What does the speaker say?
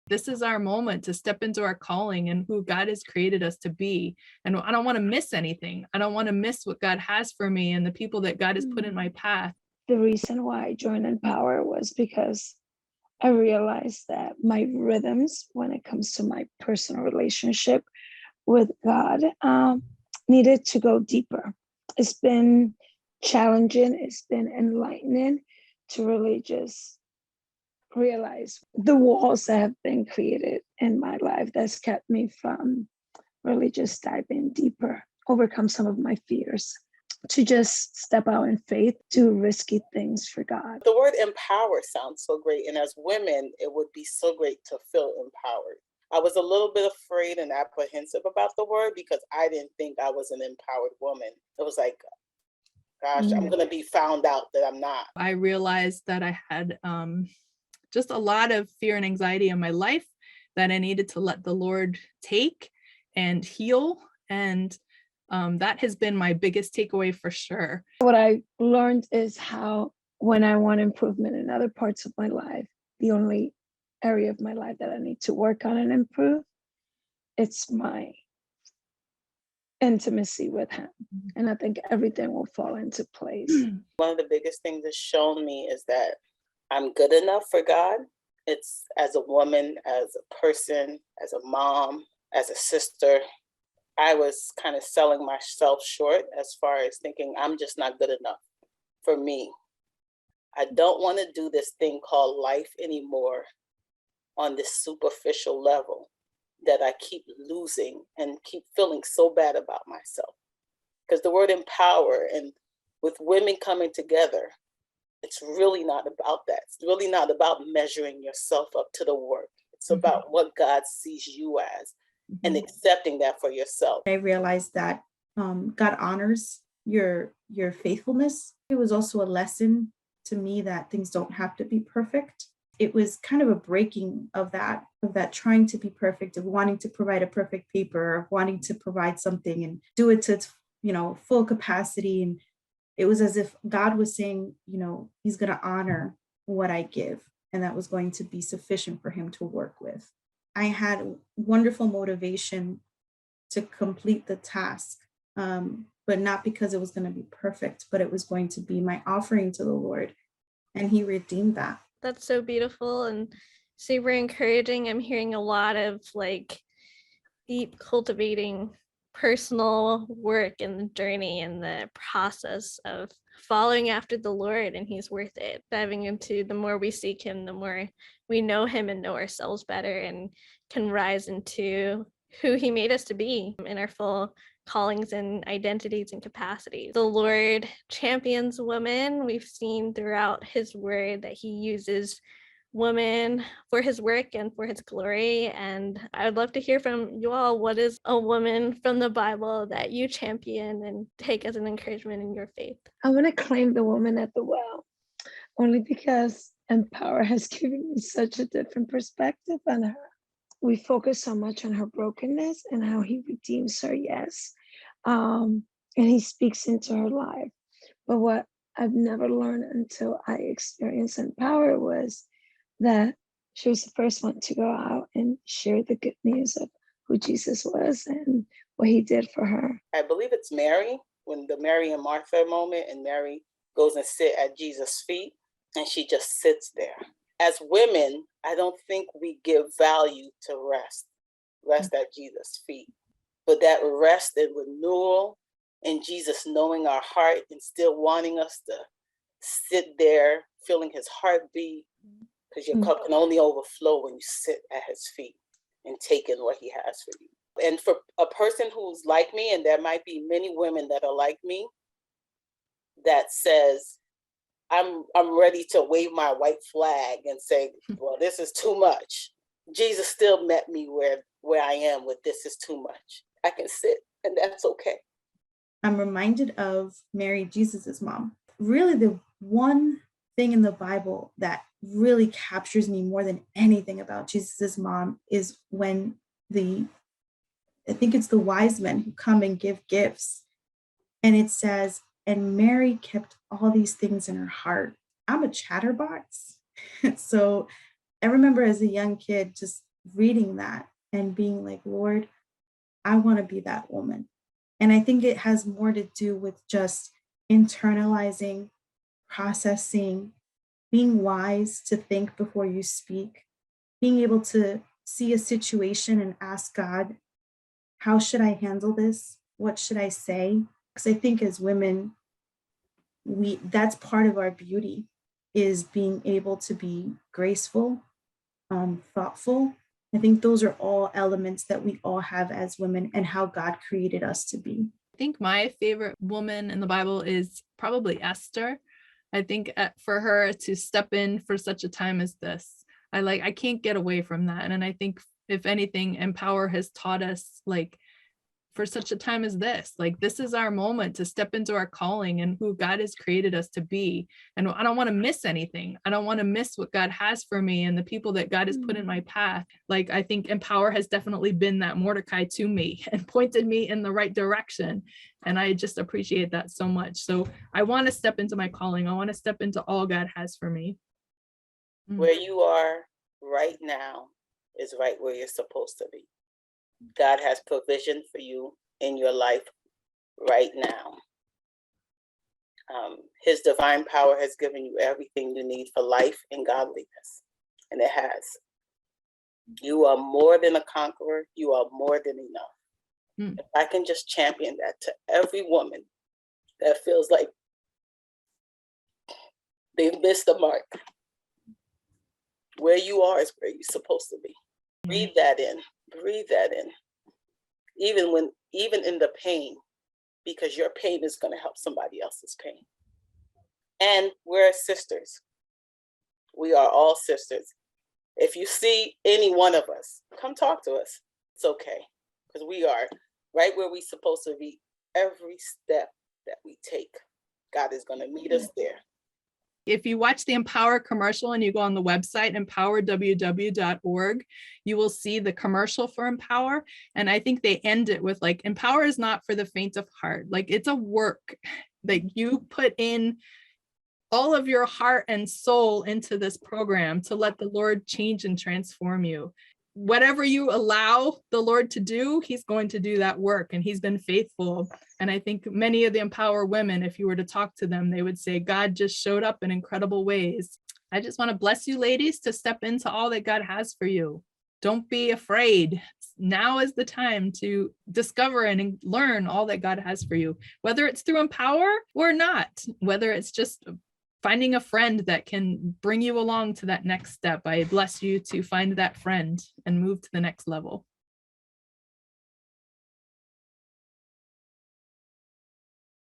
This is our moment to step into our calling and who God has created us to be. And I don't want to miss anything. I don't want to miss what God has for me and the people that God has put in my path. The reason why I joined Empower was because I realized that my rhythms, when it comes to my personal relationship with God, needed to go deeper. It's been challenging, it's been enlightening to really just realize the walls that have been created in my life that's kept me from really just diving deeper, overcome some of my fears, to just step out in faith, do risky things for God. The word empower sounds so great. And as women, it would be so great to feel empowered. I was a little bit afraid and apprehensive about the word because I didn't think I was an empowered woman. It was like, gosh, I'm going to be found out that I'm not. I realized that I had just a lot of fear and anxiety in my life that I needed to let the Lord take and heal. And that has been my biggest takeaway for sure. What I learned is how when I want improvement in other parts of my life, the only area of my life that I need to work on and improve, it's my intimacy with him. And I think everything will fall into place. One of the biggest things it's shown me is that I'm good enough for God. It's as a woman, as a person, as a mom, as a sister. I was kind of selling myself short as far as thinking I'm just not good enough for me. I don't want to do this thing called life anymore on this superficial level that I keep losing and keep feeling so bad about myself. Because the word empower, and with women coming together, it's really not about that. It's really not about measuring yourself up to the work. It's about what God sees you as and accepting that for yourself. I realized that God honors your faithfulness. It was also a lesson to me that things don't have to be perfect. It was kind of a breaking of that trying to be perfect, of wanting to provide a perfect paper, of wanting to provide something and do it to its, full capacity. And it was as if God was saying, he's going to honor what I give, and that was going to be sufficient for him to work with. I had wonderful motivation to complete the task, but not because it was going to be perfect, but it was going to be my offering to the Lord, and he redeemed that. That's so beautiful and super encouraging. I'm hearing a lot of deep cultivating personal work in the journey and the process of following after the Lord, and he's worth it. Diving into, the more we seek him, the more we know him and know ourselves better and can rise into who he made us to be in our full callings and identities and capacities. The Lord champions women. We've seen throughout his word that he uses women for his work and for his glory. And I would love to hear from you all. What is a woman from the Bible that you champion and take as an encouragement in your faith? I want to claim the woman at the well, only because Empower has given me such a different perspective on her. We focus so much on her brokenness and how he redeems her, yes. And he speaks into her life. But what I've never learned until I experienced Empower was that she was the first one to go out and share the good news of who Jesus was and what he did for her. I believe it's Mary, when the Mary and Martha moment, and Mary goes and sit at Jesus' feet, and she just sits there. As women, I don't think we give value to rest at Jesus' feet. But that rest and renewal and Jesus knowing our heart and still wanting us to sit there, feeling his heartbeat, because your cup can only overflow when you sit at his feet and take in what he has for you. And for a person who's like me, and there might be many women that are like me, that says, I'm ready to wave my white flag and say, well, this is too much. Jesus still met me where I am with this is too much. I can sit, and that's okay. I'm reminded of Mary, Jesus's mom. Really, the one thing in the Bible that really captures me more than anything about Jesus's mom is when I think it's the wise men who come and give gifts. And it says, and Mary kept all these things in her heart. I'm a chatterbox. So I remember as a young kid, just reading that and being like, Lord, I want to be that woman. And I think it has more to do with just internalizing, processing, being wise to think before you speak, being able to see a situation and ask God, how should I handle this? What should I say? Because I think as women, that's part of our beauty, is being able to be graceful, thoughtful. I think those are all elements that we all have as women and how God created us to be. I think my favorite woman in the Bible is probably Esther. I think for her to step in for such a time as this, I can't get away from that. And I think if anything, Empower has taught us, like, for such a time as this, like, this is our moment to step into our calling and who God has created us to be. And I don't want to miss anything. I don't want to miss what God has for me and the people that God has put in my path. Like, I think Empower has definitely been that Mordecai to me and pointed me in the right direction. And I just appreciate that so much. So I want to step into my calling. I want to step into all God has for me. Where you are right now is right where you're supposed to be. God has provision for you in your life right now. His divine power has given you everything you need for life and godliness, and it has. You are more than a conqueror. You are more than enough. If I can just champion that to every woman that feels like they've missed the mark, where you are is where you're supposed to be. Breathe that in. Breathe that in. Even in the pain, because your pain is going to help somebody else's pain. And we're sisters. We are all sisters. If you see any one of us, come talk to us. It's okay, because we are right where we're supposed to be. Every step that we take, God is going to meet us there. If you watch the Empower commercial and you go on the website, empowerww.org, you will see the commercial for Empower. And I think they end it with, like, Empower is not for the faint of heart. Like, it's a work that you put in all of your heart and soul into this program to let the Lord change and transform you. Whatever you allow the Lord to do, he's going to do that work, and he's been faithful. And I think many of the Empower women, if you were to talk to them, they would say, God just showed up in incredible ways. I just want to bless you ladies to step into all that God has for you. Don't be afraid. Now is the time to discover and learn all that God has for you, whether it's through Empower or not, whether it's just finding a friend that can bring you along to that next step. I bless you to find that friend and move to the next level.